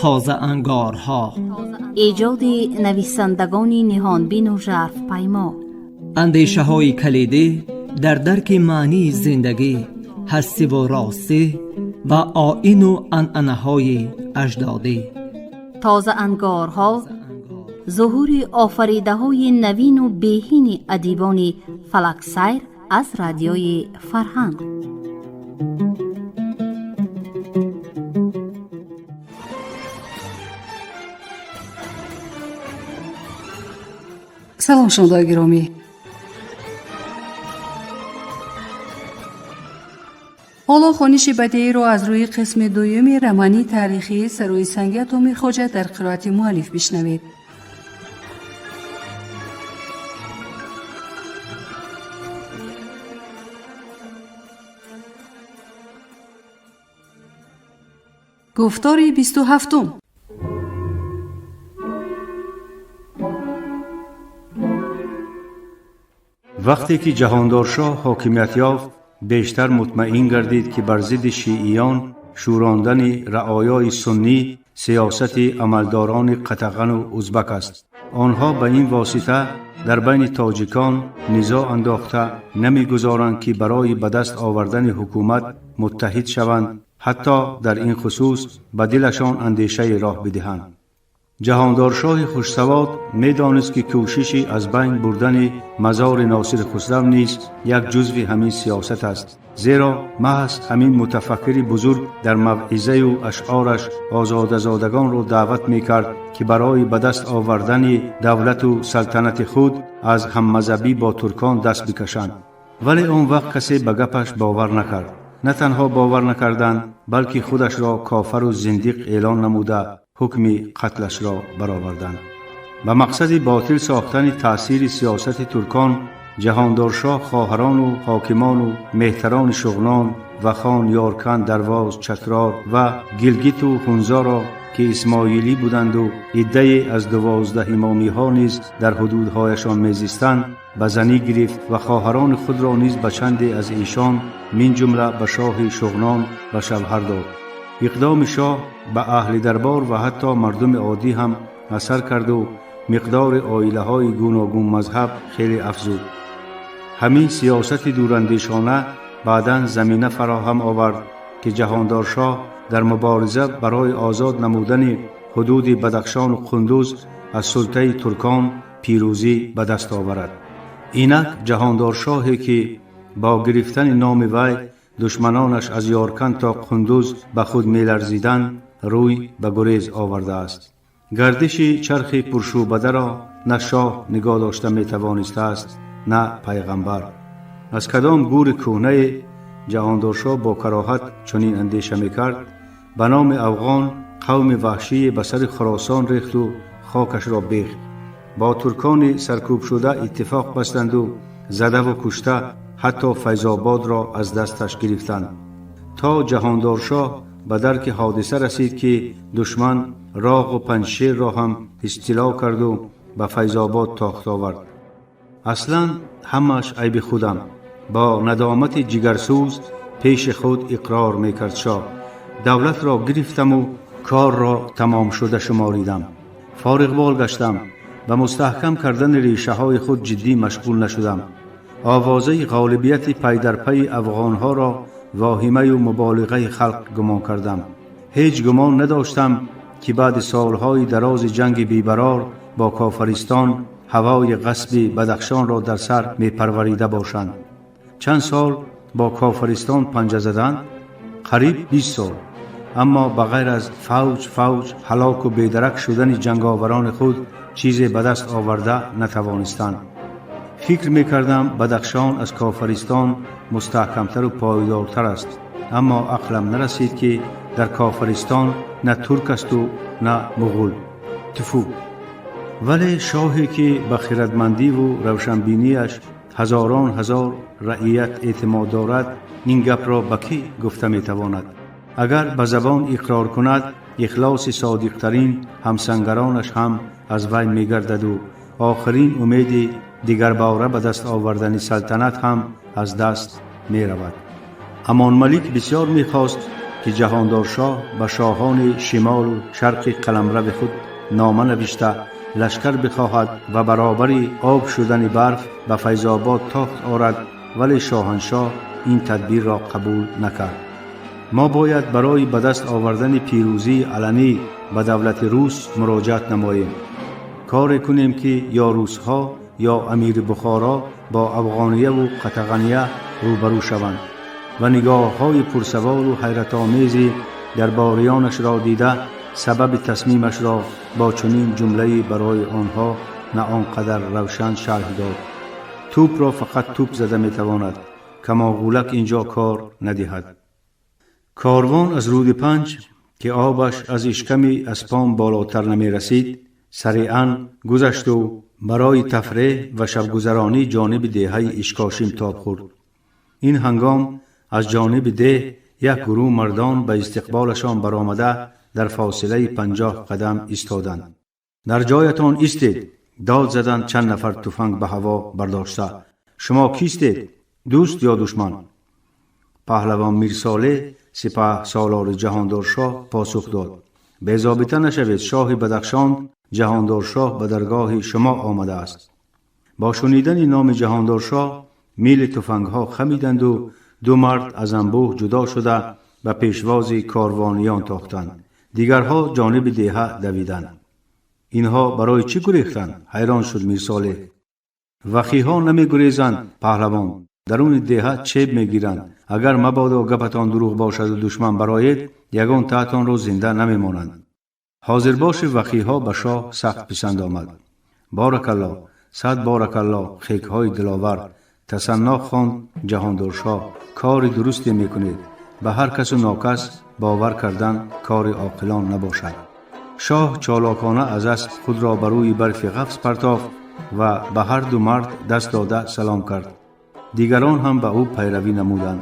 تازه انگارها، ایجاد نویسندگان نهانبین و ژرف پیما، اندیشه های کلیدی در درک معنی زندگی، هستی و راستی و آیین و عنعنه های اجدادی. تازه انگارها، ظهور آفریده های نوین و بهین ادیبان فلک سیر از رادیوی فرهنگ. سلام شنوندگان گرامی. حالا خوانش بدیعی را از روی قسم دوم رمانی تاریخی سروی سنگ اتمی خوجه در قرائت مؤلف بشنوید. گفتار 27. وقتی که جهاندارشاه حاکمیت یافت، بیشتر مطمئن گردید که بر ضد شیعیان شوراندن رعایای سنی سیاست عملداران قطغن و ازبک است. آنها به این واسطه در بین تاجیکان نزاع انداخته نمیگذارند که برای به دست آوردن حکومت متحد شوند، حتی در این خصوص به دلشان اندیشه راه بدهند. جهاندارشاه خوشسواد می دانست که کوشش از بین بردن مزار ناصر خسرو نیز یک جزو همین سیاست است، زیرا محض همین متفکر بزرگ در موعظه و اشعارش آزاده‌زادگان را دعوت می کرد که برای به دست آوردن دولت و سلطنت خود از هممذهبی با ترکان دست بکشند. ولی آن وقت کسی به گپش باور نکرد. نه تنها باور نکردند، بلکه خودش را کافر و زندیق اعلان نموده حکم قتلش را برآوردند. به مقصد باطل ساختن تأثیر سیاست ترکان، جهاندارشاه خواهران و حاکمان و مهتران شغنان و خان یارکن درواز چترار و گلگیت و هنزا را که اسماعیلی بودند و عده‌ای از 12 امامی ها نیز در حدودهایشان میزیستند به زنی گرفت و خواهران خود را نیز به چندی از ایشان من جمله به شاه شغنان و شوهر داد. اقدام شاه به اهل دربار و حتی مردم عادی هم اثر کرد و مقدار عائله های گوناگون مذهب خیلی افزود. همین سیاست دوراندیشانه بعداً زمینه فراهم آورد که جهاندارشاه در مبارزه برای آزاد نمودن حدود بدخشان و قندوز از سلطه ترکان پیروزی به دست آورد. اینک جهاندارشاهی که با گرفتن نام وی دشمنانش از یارکن تا قندوز به خود می لرزیدند روی به گریز آورده است. گردش چرخ پرشوبده را نه شاه نگاه داشته می توانسته است نه پیغمبر. از کدام گور کهنه جهاندارشاه با کراهت چنین اندیشه می کرد؟ به نام افغان قوم وحشی به سر خراسان ریخت و خاکش را بیخت. با ترکان سرکوب شده اتفاق بستند و زده و کشته حتی فیض‌آباد را از دستش گرفتند، تا جهاندارشاه به درک حادثه رسید که دشمن راغ و پنجشیر را هم استیلا کرد و به فیض‌آباد تاخت آورد. اصلا همش عیب خودم. با ندامت جگرسوز پیش خود اقرار میکرد شاه. دولت را گرفتم و کار را تمام شده شماریدم. فارغ بال گشتم. به مستحکم کردن ریشه های خود جدی مشغول نشدم. آوازه غالبیت پی در پی افغانها را واهمه و مبالغه خلق گمان کردم. هیچ گمان نداشتم که بعد سالهای دراز جنگ بیبرار با کافرستان هوای غصب بدخشان را در سر می پروریده باشند. چند سال با کافرستان پنجه زدند؟ قریب 20 سال. اما بغیر از فوج هلاک و بیدرک شدن جنگاوران خود چیزی به دست آورده نتوانستند. فکر میکردم بدخشان از کافرستان مستحکمتر و پایدارتر است، اما عقلم نرسید که در کافرستان نه ترک است و نه مغول. تفو. ولی شاهی که به خردمندی و روشنبینیش هزاران هزار رعیت اعتماد دارد، این گپ را به کی گفته میتواند؟ اگر به زبان اقرار کند، اخلاص صادقترین همسنگرانش هم از وی میگردد و آخرین امید دیگر باره به دست آوردن سلطنت هم از دست می رود. امان ملک بسیار می خواست که جهاندارشاه به شاهان شمال و شرق قلمرو خود نامه نوشته لشکر بخواهد و برابر آب شدن برف به فیض‌آباد تاخت آرد، ولی شاهنشاه این تدبیر را قبول نکرد. ما باید برای به دست آوردن پیروزی علنی به دولت روس مراجعت نماییم. کار کنیم که یا روس‌ها یا امیر بخارا با افغانیه و قطغنیه روبرو شوند و نگاه‌های پرسوال و حیرت آمیزی درباریانش را دیده سبب تصمیمش را با چنین جمله‌ای برای آنها نه آنقدر روشن شرح داد: توپ را فقط توپ زده می‌تواند، کماغولک اینجا کار ندهد. کاروان از رود پنج که آبش از اشکم اسپان بالاتر نمی رسید سریعاً گذشت و برای تفریح و شبگذرانی جانب دهه اشکاشیم تاب خورد. این هنگام از جانب ده یک گروه مردان به استقبالشان برآمده در فاصله 50 قدم ایستادند. در جایتان ایستید، داد زدند چند نفر تفنگ به هوا برداشته. شما کیستید؟ دوست یا دشمن؟ پهلوان میرصالح سپه سالار جهاندارشاه پاسخ داد: بی‌ضابطه نشوید، شاه بدخشان جهاندارشاه به درگاه شما آمده است. با شنیدن نام جهاندارشاه میل تفنگ‌ها خمیدند و دو مرد از انبوه جدا شده به پیشواز کاروانیان تاختند. دیگرها جانب دهه دویدند. اینها برای چی گریختند؟ حیران شد میرصالح. وخی‌ها نمی گریزند پهلوان، درون دهه چیب میگیرند. اگر مبادا گپتان دروغ باشد و دشمن برآید، یگان تحتان را زنده نمی مانند. حاضر باش وخی‌ها به شاه سخت پسند آمد. بارک الله، صد بارک الله، خیک‌های دلاور. تصنع خواند جهاندارشاه: کار درستی میکنید. به هر کس و ناکس باور کردن کار عاقلان نباشد. شاه چالاکانه از اسب خود را بر روی برف قفس پرتافت و به هر دو مرد دست داده سلام کرد. دیگران هم به او پیروی نمودند.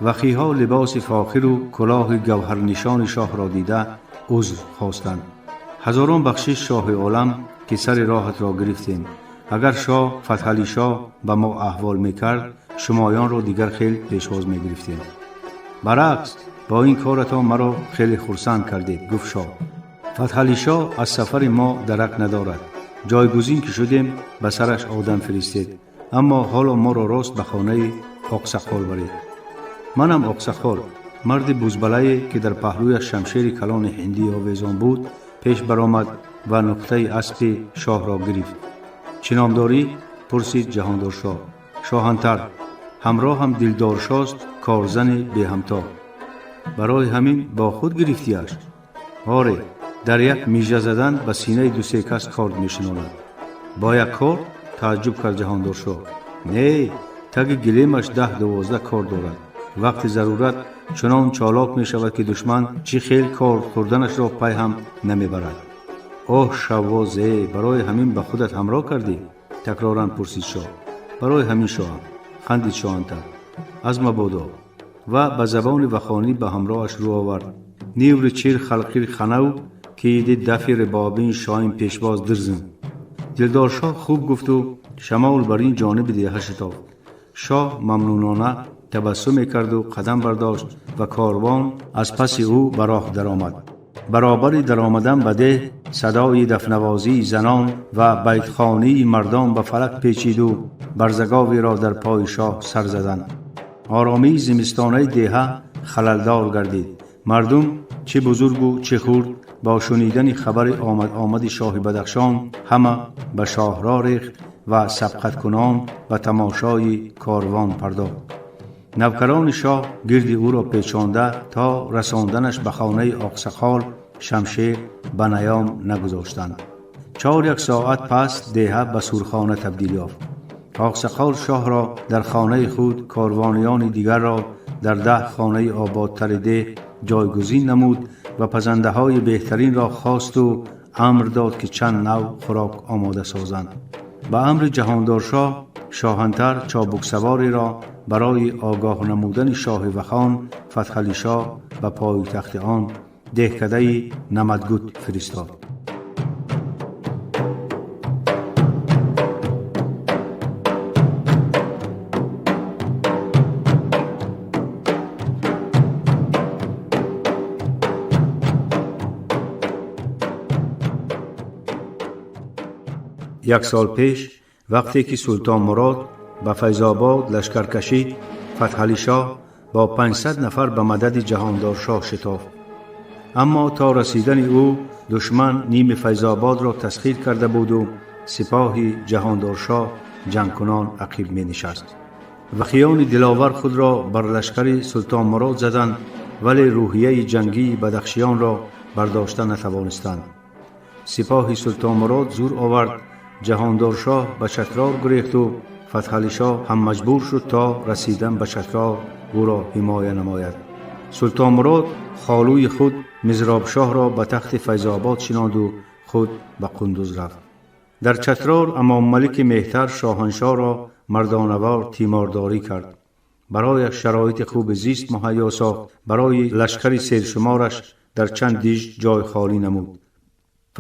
وخی‌ها لباس فاخر و کلاه گوهر نشان شاه را دیده عذر خواستند. هزاران بخشش شاه عالم که سر راحت را گرفتیم. اگر شاه فتحعلی شاه به ما احوال میکرد، شمایان را دیگر خیلی پیشواز میگرفتیم. برعکس با این کارتان مرا خیلی خرسند کردید، گفت شاه. فتحعلی شاه از سفر ما درک ندارد. جایگزین که شدیم به سرش آدم فرستید، اما حالا ما را راست به خانه آقسخال برید. منم آقسخال، مرد بزبله که در پهلویش شمشیر کلان هندی آویزان بود، پیش برآمد و نقطه اسب شاه را گرفت. چه نام داری؟ پرسید جهاندارشاه. شاهنتر. همراه هم دلدارشاست، کارزن به همتا. برای همین با خود گرفتیش؟ آره، در یک میژه زدن به سینه دو سه کس کارد میشناند. با یک کارد؟ تعجب کرد جهاندارشاه. نه، تگ گلیمش 10-12 کارد دارد. وقت ضرورت چنان چالاک می شود که دشمن چی خیل کارد خوردنش را پی هم نمی برد. اوه شوازه، برای همین به خودت همراه کردی؟ تکرارا پرسید شاه. برای همین شاه، خندید شاهنتر. از مبادا. و به زبان وخانی به همراهش رو آورد. نیور چیر خلقیر خنو که دید دفی ربابین شاهین پیشواز درزن. دلدارشاه خوب گفت و شمال بر این جانب دیه شتافت. شاه ممنونانه تبسم کرد و قدم برداشت و کاروان از پس او به راه درآمد. برابر در آمدن به ده صدای دفنوازی زنان و بیتخوانی مردان به فلک پیچید و برزگاوی را در پای شاه سر زدند. آرامی زمستانه دهه خللدار گردید. مردم چه بزرگ و چه خرد با شنیدن خبر آمد شاه بدخشان همه به شاهراه ریخت و سبقت کنان و تماشای کاروان پرداخت. نوکران شاه گرد او را پیچانده تا رساندنش به خانه آقسخال شمشیر به نیام نگذاشتند. 4 ساعت پس دهه به سورخانه تبدیل یافت. آقسخال شاه را در خانه خود، کاروانیان دیگر را در 10 خانه آبادتر ده جایگزین نمود و پزنده های بهترین را خواست و امر داد که چند نوع خوراک آماده سازند. به امر جهاندارشاه شاهنتر چابک سواری را برای آگاه نمودن شاه وخان فتحعلی شاه به پایتخت آن دهکده نمدگوت فرستاد. یک سال پیش وقتی که سلطان مراد به فیض‌آباد لشکر کشید، فتحعلی شاه با 500 نفر به مدد جهاندار شاه شتافت. اما تا رسیدن او دشمن نیم فیض‌آباد را تسخیر کرده بود و سپاه جهاندار شاه جنگ کنان عقیب می نشست. وخیان دلاور خود را بر لشکر سلطان مراد زدند، ولی روحیه جنگی بدخشیان را برداشته نتوانستند. سپاه سلطان مراد زور آورد، جهاندار شاه به چترال گریخت و فتحعلی شاه هم مجبور شد تا رسیدن به چترال او را حمایه نماید. سلطان مراد خالوی خود مزراب شاه را به تخت فیض‌آباد شناند و خود به قندوز رفت. در چترال امام ملک مهتر شاهنشاه را مردانوار تیمارداری کرد. برایش شرایط خوب زیست مهیا ساخت. برای لشکر سیرشمارش در چند دیش جای خالی نمود.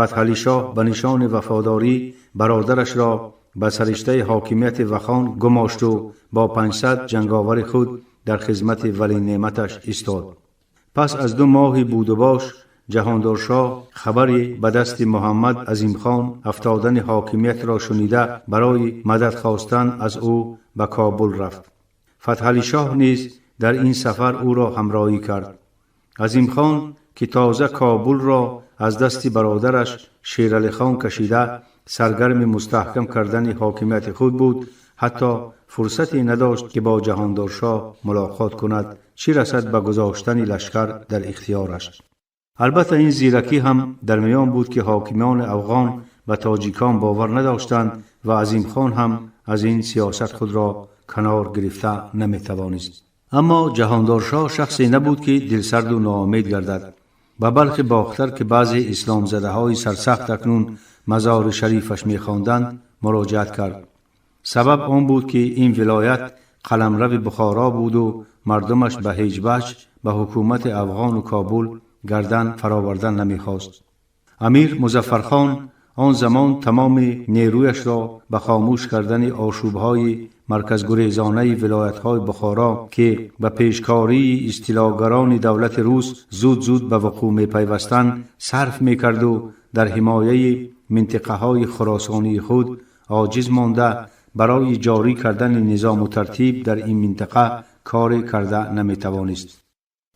فتحعلی شاه به نشان وفاداری برادرش را به سرشته حاکمیت وخان گماشت و با 500 جنگاور خود در خدمت ولی نعمتش ایستاد. پس از 2 ماه بود و باش جهاندار شاه خبری به دست محمد عظیم خان افتادن حاکمیت را شنیده برای مدد خواستن از او به کابل رفت. فتحعلی شاه نیز در این سفر او را همراهی کرد. عظیم خان که تازه کابل را از دست برادرش شیرعلی خان کشیده سرگرم مستحکم کردن حاکمیت خود بود، حتی فرصتی نداشت که با جهاندار شاه ملاقات کند، چه رسد به گذاشتن لشکر در اختیارش. البته این زیرکی هم در میان بود که حاکمان افغان به تاجیکان باور نداشتند و عظیم خان هم از این سیاست خود را کنار گرفته نمیتوانست. اما جهاندار شاه شخصی نبود که دلسرد و ناامید گردد. به بلخ باختر که بعضی اسلام زده های سرسخت اکنون مزار شریفش می‌خواندند مراجعت کرد. سبب آن بود که این ولایت قلمرو بخارا بود و مردمش به هیچ وجه به حکومت افغان و کابل گردن فراوردن نمی‌خواست. امیر مظفرخان آن زمان تمام نیرویش را به خاموش کردن آشوب‌های مرکزگریزانه ولایت‌های بخارا که به پیشکاری استیلاگران دولت روس زود به وقوع می‌پیوستند صرف می‌کرد و در حمایه منطقه‌های خراسانی خود عاجز مانده برای جاری کردن نظام و ترتیب در این منطقه کار کرده نمی‌توانست.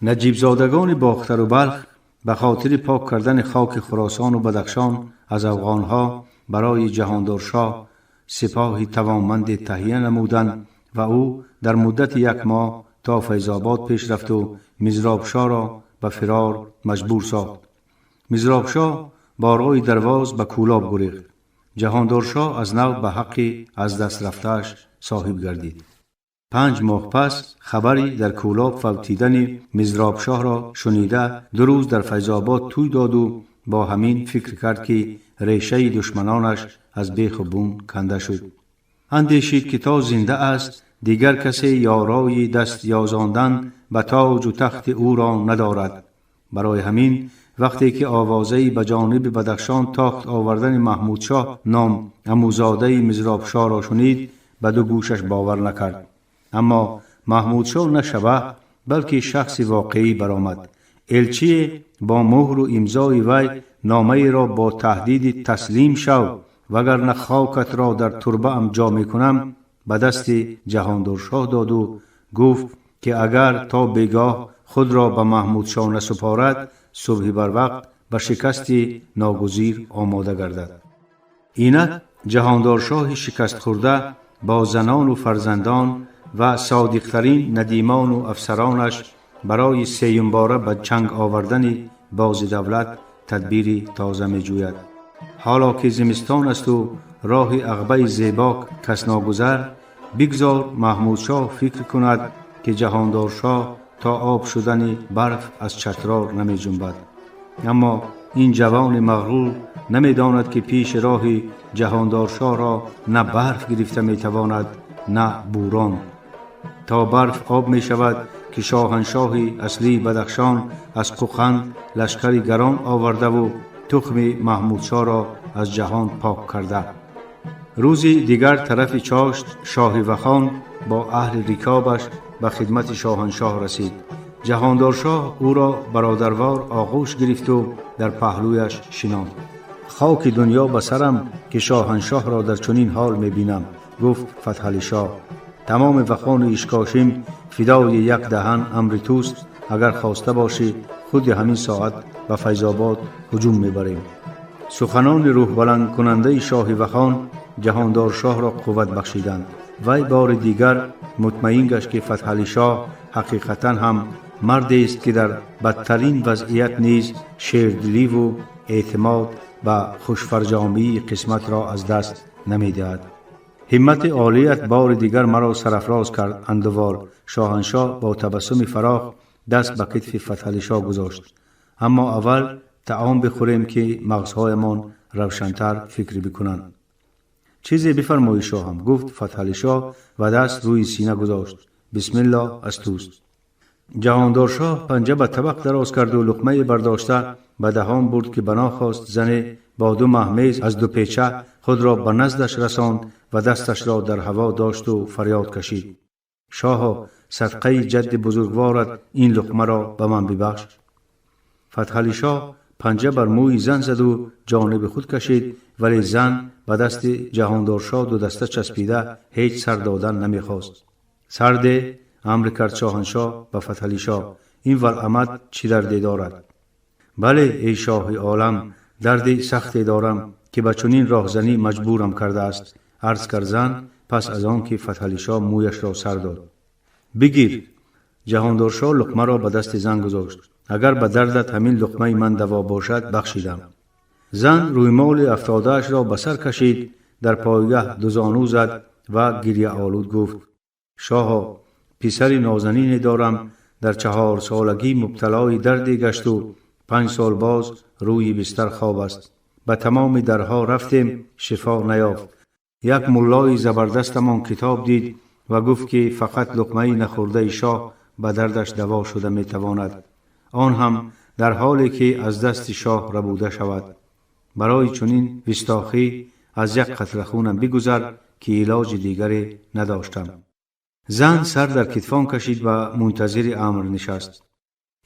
نجیب زادگان باختر و بلخ به خاطر پاک کردن خاک خراسان و بدخشان از افغانها برای جهاندار شاه سپاهی توانمند تهیه نمودند و او در مدت 1 ماه تا فیض‌آباد پیش رفت و مزراب شاه را به فرار مجبور ساخت. مزراب شاه با رای درواز به کولاب گریخت. جهاندار شاه از نو به حق از دست رفته‌اش صاحب گردید. 5 ماه پس خبری در کولاب فوتیدن مزراب شاه را شنیده 2 روز در فیض‌آباد توی داد و با همین فکر کرد که ریشه دشمنانش از بیخ و بون کنده شد. اندیشید که تا زنده است دیگر کسی یارای دست یازاندن به تاج و تخت او را ندارد. برای همین وقتی که آوازه‌ای به جانب بدخشان تاخت آوردن محمود شاه نام عموزاده مزراب شاه را شنید به 2 گوشش باور نکرد. اما محمود شاه نه شبح بلکه شخص واقعی برآمد. الچی با مهر و امضای وی نامه را با تهدید تسلیم شو وگرنه خاکت را در تربه ام جا میکنم به دست جهاندار شاه داد و گفت که اگر تا بیگاه خود را به محمود شاه نسپارد صبح بر وقت به شکست ناگزیر آماده گردد. اینک جهاندار شاه شکست خورده با زنان و فرزندان و صادقترین ندیمان و افسرانش برای 3 باره به جنگ آوردن باز دولت تدبیری تازه می جوید. حالا که زمستان است و راه عقبه زیباک کس ناگذر، بگذار محمود شاه فکر کند که جهاندار شاه تا آب شدن برف از چترال نمی جنبد. اما این جوان مغرور نمی داند که پیش راه جهاندار شاه را نه برف گرفته می تواند نه بوران. تا برف آب می شود که شاهنشاه اصلی بدخشان از قوقند لشکر گران آورده و تخم محمود شاه را از جهان پاک کرده. روزی دیگر طرف چاشت شاه وخان با اهل رکابش به خدمت شاهنشاه رسید. جهاندار شاه او را برادروار آغوش گرفت و در پهلویش شناند. خاک دنیا به سرم که شاهنشاه را در چنین حال می‌بینم. گفت فتحعلی شاه تمام وخان اشکاشیم فدای یک دهن امر توست. اگر خواسته باشی خود همین ساعت به فیض آباد هجوم می‌بریم. سخنان روح بلند کننده شاه وخان جهاندار شاه را قوت بخشیدند. وی بار دیگر مطمئن گشت که فتحعلی شاه حقیقتا هم مردی است که در بدترین وضعیت نیز شیردلی و اعتماد به خوشفرجامی قسمت را از دست نمی‌دهد. همت عالیت بار دیگر مرا سرافراز کرد. اندوار شاهنشاه با تبسم فراخ دست به کتف فتحعلی شاه گذاشت. اما اول طعام بخوریم که مغزهایمان روشن‌تر فکر بکنند. چیزی بفرمایید شاهم، گفت فتحعلی شاه و دست روی سینه گذاشت. بسم الله از توست. جهاندار شاه پنجه به طبق دراز کرد و لقمه برداشته به دهان برد که بنا خواست زن با 2 مهمیز از 2 پیچه خود را به نزدش رساند و دستش را در هوا داشت و فریاد کشید. شاه صدقه جد بزرگوارت این لقمه را به من ببخش. فتحعلی شاه پنجه بر موی زن زد و جانب خود کشید، ولی زن به دست جهاندار شاه 2 دسته چسبیده هیچ سر دادن نمیخواست. سرده امر کرد شاهنشاه به فتحعلی شاه این ولعمت چی دردی دارد؟ بله ای شاه عالم، دردی سختی دارم که به چنین راهزنی مجبورم کرده است. عرض کرد زن پس از آن که فتحعلی شاه مویش را سر داد. بگیر. جهاندار شاه لقمه را به دست زن گذاشت. اگر به دردت همین لقمه من دوا باشد بخشیدم. زن روی مال افتادهش را به سر کشید، در پایگاه 2 زانو زد و گریه آلود گفت شاه پسری نازنین دارم، در 4 سالگی مبتلای دردی گشت و 5 سال باز روی بستر خواب است. به تمام درها رفتیم شفا نیافت. یک ملای زبردستمان کتاب دید و گفت که فقط لقمه نخورده شاه به دردش دوا شده می تواند، آن هم در حالی که از دست شاه ربوده شود. برای چنین وستاخی از یک قطره خونم بگذر که علاج دیگری نداشتم. زن سر در کتفان کشید و منتظر امر نشست.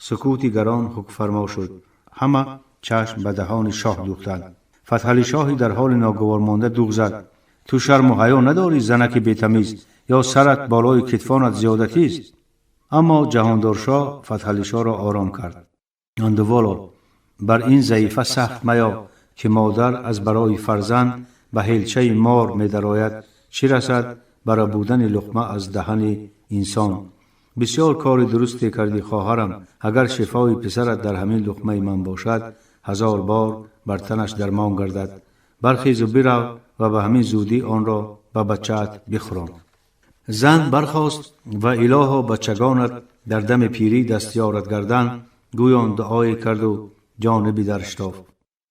سکوتی گران حکم فرما شد. همه چشم به دهان شاه دوختند. فتحعلی شاه در حال ناگوار مانده دوغ زد. تو شرم و حیا نداری زنک بی‌تمیز، یا سرت بالای کتفانت زیادتی است؟ اما جهاندار شاه فتحعلی شاه را آرام کرد. اندوالا بر این ضعیفه سخت میا که مادر از برای فرزند به هیلچه مار می درآید، چی رسد برای بودن لقمه از دهن انسان. بسیار کار درستی کردی خواهرم. اگر شفای پسرت در همین لقمه من باشد 1000 بار بر تنش درمان گردد. برخیز و برو و به همین زودی آن را به بچه‌ات بخوران. زن برخاست و الها بچگانت در دم پیری دستیارت گردن گویان دعای کرد و جانبی درش تافت.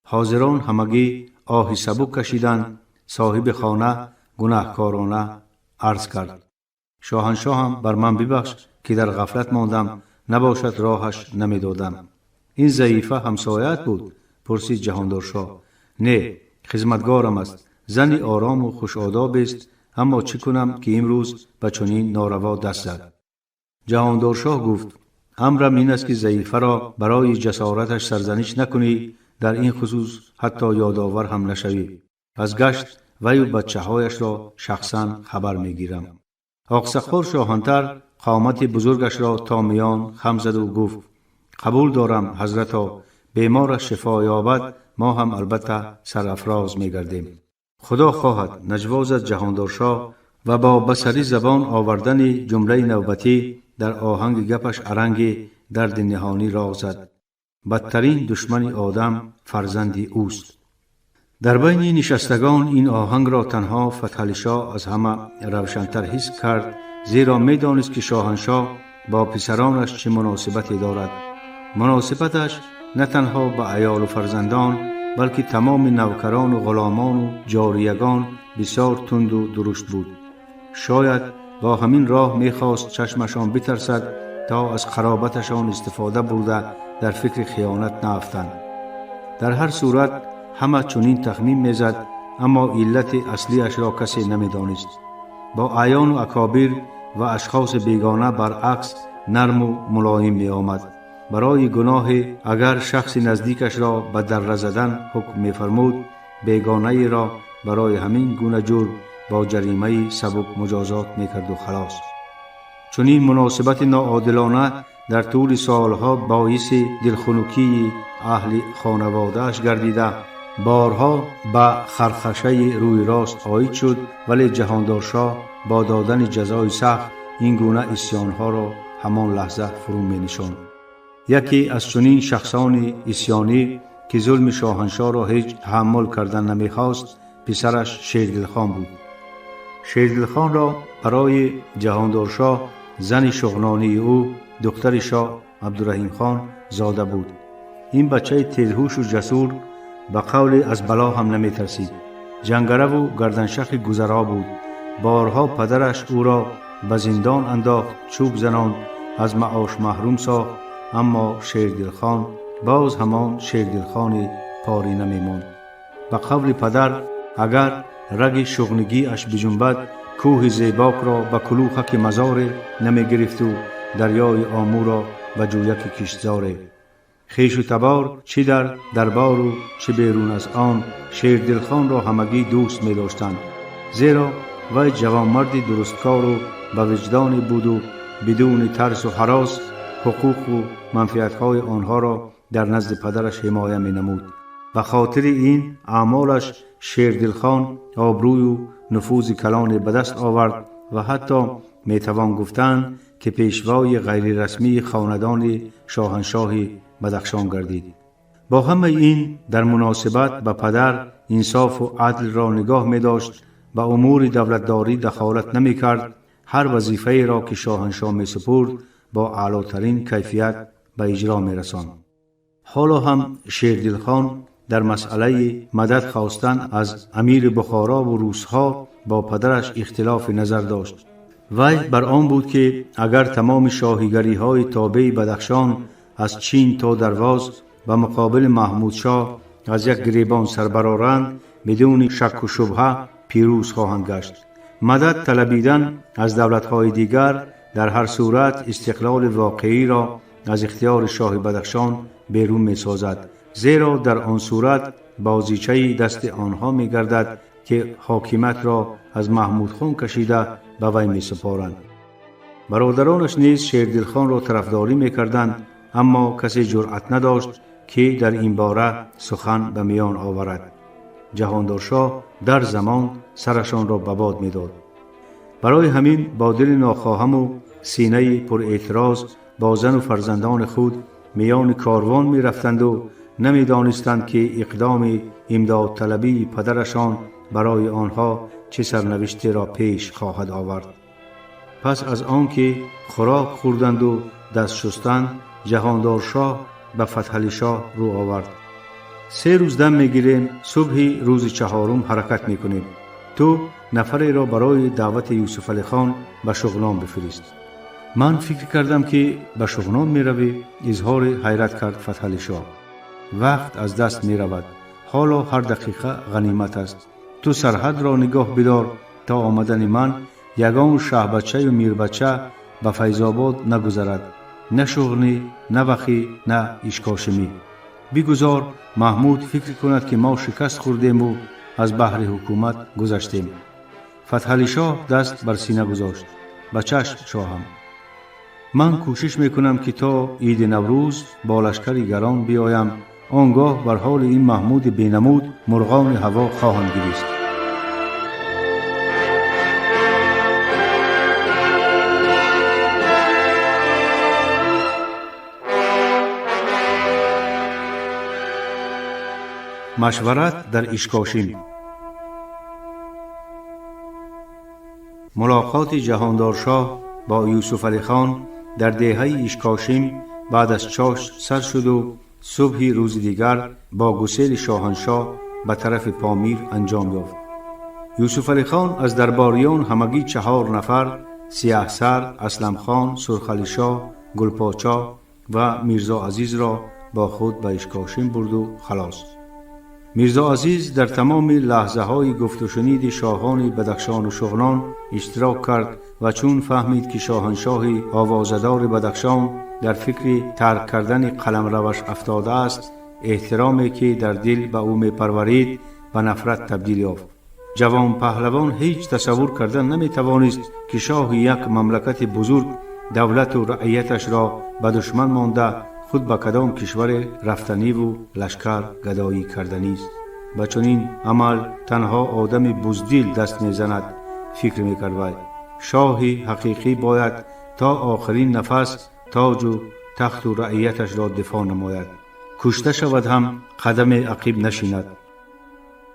حاضران همگی آهی سبک کشیدند. صاحب خانه گناهکارانه عرض کرد شاهنشاه هم بر من ببخش که در غفلت ماندم، نباشد راهش نمیدادم. این ضعیفه همسایت بود؟ پرسید جهاندار شاه. نه، خدمتگارم است. زنی آرام و خوش آداب است، اما چه کنم که امروز به چنین ناروا دست زد. جهاندار شاه گفت امرم این است که ضعیفه را برای جسارتش سرزنش نکنی، در این خصوص حتی یادآور هم نشوی. از گشت وی و بچه‌هایش را شخصا خبر میگیرم. آقسخور شاهنتر قامت بزرگش را تا میان خم زد و گفت قبول دارم حضرتا، بیمارش شفا یابد ما هم البته سرافراز میگردیم. خدا خواهد. نجوازت جهاندار شاه و با بصری زبان آوردن جمله نوبتی در آهنگ گپش ارنگ درد نهانی را زد. بدترین دشمن آدم فرزند اوست. در بین نشستگان این آهنگ را تنها فتحعلی شاه از همه روشن‌تر حس کرد، زیرا می‌دانست که شاهنشاه با پسرانش چه مناسبتی دارد. مناسبتش نه تنها با عیال و فرزندان بلکه تمام نوکران و غلامان و جاریگان بسیار تند و درشت بود. شاید با همین راه می‌خواست چشمشان بترسد تا از قرابتشان استفاده برده در فکر خیانت نافتند. در هر صورت همه چنین تخمین میزد، اما علت اصلیش را کسی نمیدانست. با اعیان و اکابر و اشخاص بیگانه برعکس نرم و ملایم می آمد. برای گناه اگر شخص نزدیکش را به دره زدن حکم می‌فرمود، بیگانه را برای همین گونه جرم با جریمه سبک مجازات می‌کرد و خلاص. چون این مناسبت ناعادلانه در طول سالها باعث دلخنکی اهل خانواده‌اش گردیده، بارها به خرخشه روی راست عاید شد، ولی جهاندار شاه با دادن جزای سخت این گونه عصیان‌ها را همان لحظه فرو می‌نشاند. یکی از چنین شخصان عصیانی که ظلم شاهنشاه را هیچ تحمل کردن نمی‌خواست، پسرش شیردلخان بود. شیردلخان را برای جهاندار شاه زن شغنانی او دختر شاه عبدالرحیم خان زاده بود. این بچه تیزهوش و جسور به قول از بلا هم نمی ترسید. جنگره و گردنشق گذرا بود. بارها پدرش او را به زندان انداخت، چوب زنان، از معاش محروم ساخت، اما شیردلخان باز همان شیردلخان پاری نمی ماند. به قول پدر اگر رگ شغنگی اش بجنبد، کوه زیباک را به کلوخک مزار نمی گرفت و دریای آمو را به جویک کشتزاره. خیش و تبار چی در دربار و چی بیرون از آن شیردلخان را همگی دوست می داشتند، زیرا وی جوانمردی درستکار و به وجدان بود و بدون ترس و هراس حقوق و منفعت‌های آنها را در نزد پدرش حمایت می نمود. به خاطر این اعمالش شیردلخان آبروی و نفوذ کلان به دست آورد و حتی می توان گفتند که پیشوای غیر رسمی خاندان شاهنشاه بدخشان گردید. با همه این در مناسبت به پدر انصاف و عدل را نگاه می داشت، به امور دولتداری دخالت نمی کرد، هر وظیفه را که شاهنشاه می سپرد با اعلاترین کیفیت به اجرا می رساند. حالا هم شیردلخان در مسئله مدد خواستن از امیر بخارا و روس‌ها با پدرش اختلاف نظر داشت. وی بر آن بود که اگر تمام شاهیگری‌های تابع بدخشان از چین تا درواز به مقابل محمود شاه از یک گریبان سر برآورند، بدون شک و شبهه پیروز خواهند گشت. مدد طلبیدن از دولت‌های دیگر در هر صورت استقلال واقعی را از اختیار شاه بدخشان بیرون می‌سازد، زیرا در آن صورت بازیچه دست آنها می‌گردد که حاکمیت را از محمود خان کشیده به وی می‌سپارند. برادرانش نیز شیردلخان را طرفداری می‌کردند، اما کسی جرأت نداشت که در این باره سخن به میان آورد. جهاندار شاه در زمان سرشان را به باد می‌داد. برای همین با دل ناخواهم و سینه پر اعتراض با زن و فرزندان خود میان کاروان می رفتند و نمی دانستند که اقدام امداد طلبی پدرشان برای آنها چه سرنوشتی را پیش خواهد آورد. پس از آن که خوراک خوردند و دست شستند، جهاندار شاه به فتحعلی شاه رو آورد. 3 روز دم می گیریم، صبح روز 4 حرکت می کنیم. تو نفری را برای دعوت یوسف علی خان به شغنان بفرست. من فکر کردم که به شغنان می روی. اظهار حیرت کرد فتحعلی شاه. وقت از دست می رود. حالا هر دقیقه غنیمت است. تو سرحد را نگاه بدار تا آمدن من یگان شه بچه و میر بچه به فیض‌آباد نگذرد. نه شغنی، نه وخی، نه اشکاشمی. بگذار محمود فکر کند که ما شکست خوردیم و از بحر حکومت گذشتیم. فتحعلی شاه دست بر سینه گذاشت. به چشم شاهم. من کوشش میکنم که تا عید نوروز با لشکری گران بیایم. آنگاه بر حال این محمود بینمود مرغان هوا خواهند گریست. مشورت در اشکاشیم. ملاقات جهاندار شاه با یوسف علی خان در دهه اشکاشیم بعد از چاش سر شد و صبح روز دیگر با گسیل شاهنشاه به طرف پامیر انجام یافت. یوسف علی خان از درباریان همگی 4 نفر، سیاه سر، اسلم خان، سرخعلی شاه، گلپاچا و میرزا عزیز را با خود به اشکاشیم برد و خلاص. میرزا عزیز در تمام لحظه های گفت و شنید شاهان بدخشان و شغنان اشتراک کرد و چون فهمید که شاهنشاه آوازدار بدخشان در فکر ترک کردن قلمروش افتاده است، احترامی که در دل به او می پرورید به نفرت تبدیل یافت. جوان پهلوان هیچ تصور کردن نمی توانست که شاه یک مملکت بزرگ دولت و رعیتش را به دشمن مانده خود به کدام کشور رفتنی و لشکر گدایی کردنی است. به چنین عمل تنها آدم بزدل دست می زند، فکر می کرد. شاه حقیقی باید تا آخرین نفس تاج و تخت و رعیتش را دفاع نماید، کشته شود هم قدم عقب نشیند.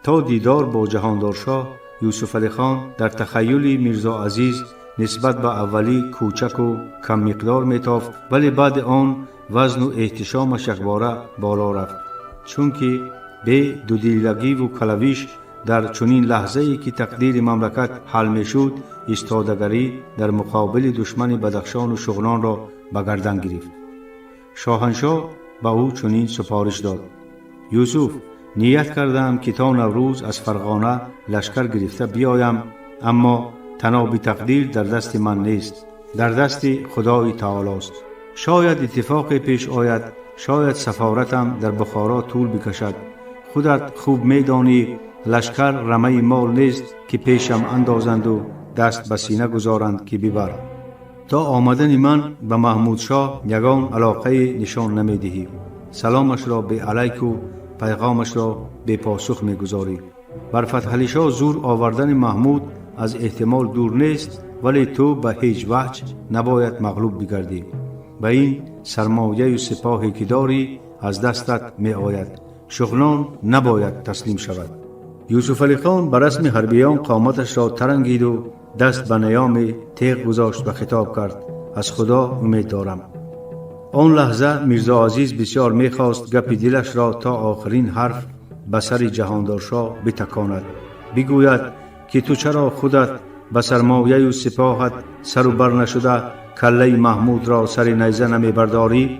تا دیدار با جهاندار شاه، یوسف علی خان در تخیل میرزا عزیز نسبت به اولی کوچک و کم مقدار میتافت، ولی بعد آن وزن و احتشامش یکباره بالا رفت، چون که به دودیلگی و کلویش در چنین لحظه‌ای که تقدیر مملکت حل میشد، ایستادگی در مقابل دشمن بدخشان و شغنان را به گردن گرفت. شاهنشاه به او چنین سپارش داد: یوسف، نیت کردم که تا نوروز از فرغانه لشکر گرفته بیایم، اما تناب تقدیر در دست من نیست، در دست خدای تعالی است. شاید اتفاقی پیش آید، شاید سفارتم در بخارا طول بکشد. خودت خوب میدانی لشکر رمه مال نیست که پیشم اندازند و دست به سینه گذارند که ببر. تا آمدن من به محمود شاه یگان علاقه نشان نمیدهی، سلامش را به علیک و پیغامش را به پاسخ میگذاری. بر فتح علی شاه زور آوردن محمود از احتمال دور نیست، ولی تو به هیچ وجه نباید مغلوب بگردی. به این سرمایه و سپاهی که داری از دستت می آید، شغنان نباید تسلیم شود. یوسف علی خان بر رسم حربیان قامتش را ترنگید و دست به نیام تیغ گذاشت و خطاب کرد: از خدا امید دارم. آن لحظه میرزا عزیز بسیار میخواست گپ دلش را تا آخرین حرف به سر جهاندار شاه بتکاند، بگوید که تو چرا خودت به سرمایه و سپاهت سر و بر نشده کله محمود را سر نیزه نمی برداری؟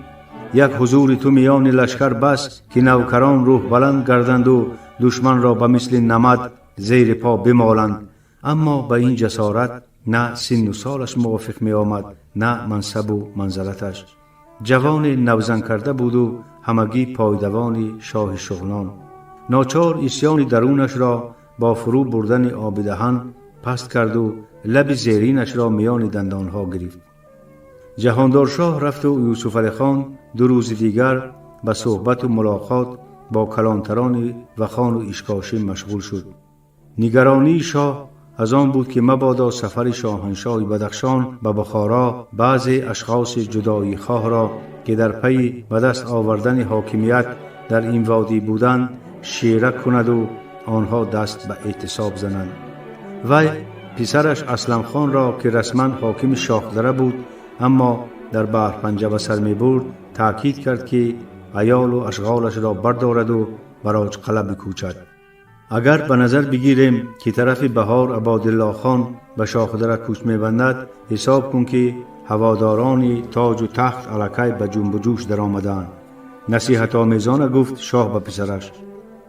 یک حضور تو میان لشکر بس که نوکران روح بلند گردند و دشمن را به مثل نمد زیر پا بمالند. اما به این جسارت نه سن و سالش موافق می آمد، نه منصب و منزلتش. جوان نوزن کرده بود و همگی پایدوان شاه شغنان. ناچار اسیان درونش را با فرو بردن آب دهن پست کرد و لب زیرینش را میان دندانها گرفت. جهاندار شاه رفت و یوسف علی خان 2 روز دیگر به صحبت و ملاقات با کلانتران وخان و اشکاشی مشغول شد. نگرانی شاه از آن بود که مبادا سفر شاهنشاه بدخشان به بخارا بعضی اشخاص جدایی خواه را که در پی به دست آوردن حاکمیت در این وادی بودند شیره کند و آنها دست به اعتصاب زنند. وی پسرش اسلم خان را که رسما حاکم شاهدره بود اما در بحرپنجه به سر می برد، تأکید کرد که عیال و اشغالش را بردارد و براج قلعه بکوچد. اگر به نظر بگیریم که طرف بهار عبادالله خان به شاهدره کوچ می بندد، حساب کن که هواداران تاج و تخت علکی به جنب و جوش در آمدند. نصیحت آمیزانه گفت شاه به پسرش: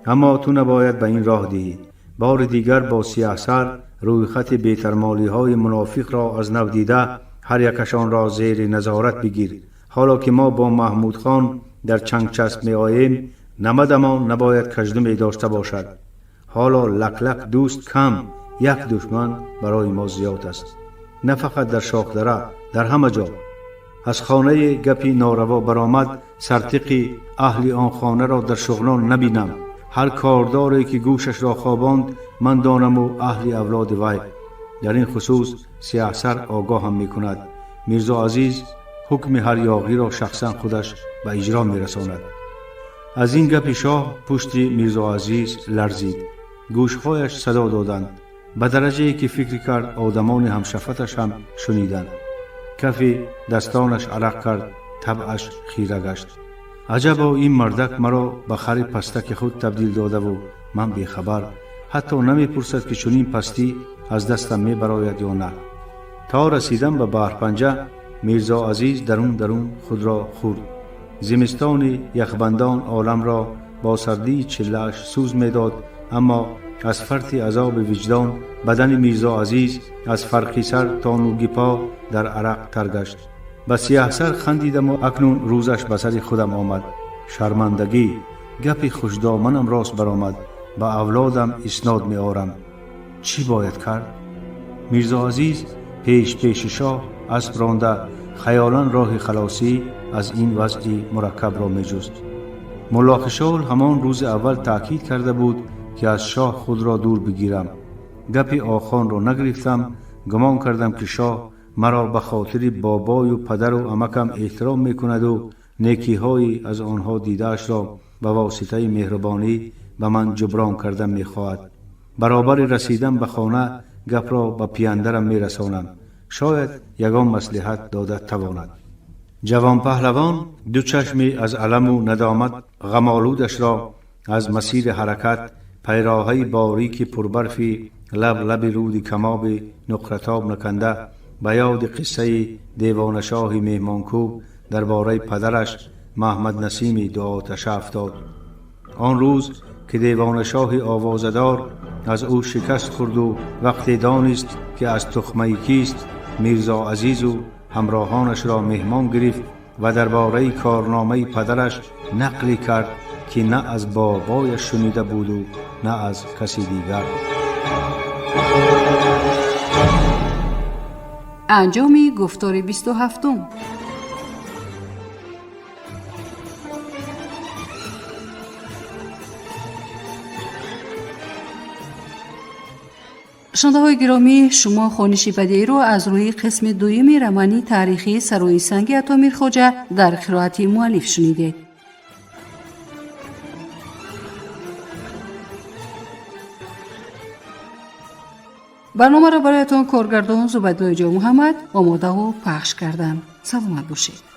اما تو نباید به این راه دهی. بار دیگر با سیاسر روی خط بیترمالی های منافق را از نو دیده هر یکشان را زیر نظارت بگیر. حالا که ما با محمود خان در چنگ چسب می آییم، نمدمان نباید کژدمی داشته باشد. حالا لک لک دوست کم، یک دشمن برای ما زیاد است. نه فقط در شاهدره، در همه جا. از خانه گپی ناروا برآمد، سرتقی اهل آن خانه را در شغنان نبینم. هر کارداری که گوشش را خواباند من دانم و اهل اولاد وی. در این خصوص سیاسر آگاه هم می کند. میرزا عزیز حکم هر یاغی را شخصا خودش به اجرا می رساند. از این گپ شاه پشت میرزا عزیز لرزید. گوشهایش صدا دادند، به درجه که فکر کرد آدمان همشفتش هم شنیدند. کف دستانش عرق کرد، طبعش خیره گشت. عجبا این مردک مرا به خر پستک خود تبدیل داده و من بیخبر. حتی نمی پرسد که چنین پستی از دستم می براید یا نه. تا رسیدم به بحرپنجه، میرزا عزیز درون خود را خورد. زمستان یخبندان عالم را با سردی چله‌اش سوز می‌داد، اما از فرط عذاب وجدان بدن میرزا عزیز از فرق سر تا نوک پا در عرق تر گشت. به سیاه سر خندیدم و اکنون روزش به سر خودم آمد. شرمندگی، گپ خوشدامنم راست برآمد. به اولادم اسناد می آرم. چی باید کرد؟ میرزا عزیز پیش شاه اسب رانده خیالاً راه خلاصی از این وضع مرکب را می جست. ملا خشال همان روز اول تأکید کرده بود که از شاه خود را دور بگیرم. گپ آخان را نگرفتم. گمان کردم که شاه مرا به خاطر بابای و پدر و عمکم احترام می کند و نیکی های از آنها دیده‌اش را به واسطه مهربانی به من جبران کردن می خواهد. برابر رسیدن به خانه گپ را به پیاندرم می رسانم. شاید یگان مصلحت داده تواند. جوان پهلوان دو چشمی از علم و ندامت غمالودش را از مسیر حرکت پیراهی باریک پربرفی لب رود کماب نقرتاب نکنده به یاد قصه دیوان شاه مهمانکوب درباره پدرش محمد نسیم دو آتشه افتاد. آن روز که دیوان شاه آوازدار از او شکست خورد و وقتی دانست که از تخمه کیست، میرزا عزیز و همراهانش را مهمان گرفت و درباره کارنامه پدرش نقلی کرد که نه از بابایش شنیده بود و نه از کسی دیگر. انجام گفتار 27. شنونده های گرامی، شما خوانش بدیعی رو از روی قسم دوم رمانی تاریخی سروی سنگ عطا میرخواجه در قرائت مؤلف شنیدید. برنامه را برایتان کارگردان زبدالله جان محمد آماده و پخش کردند. سلامت باشید.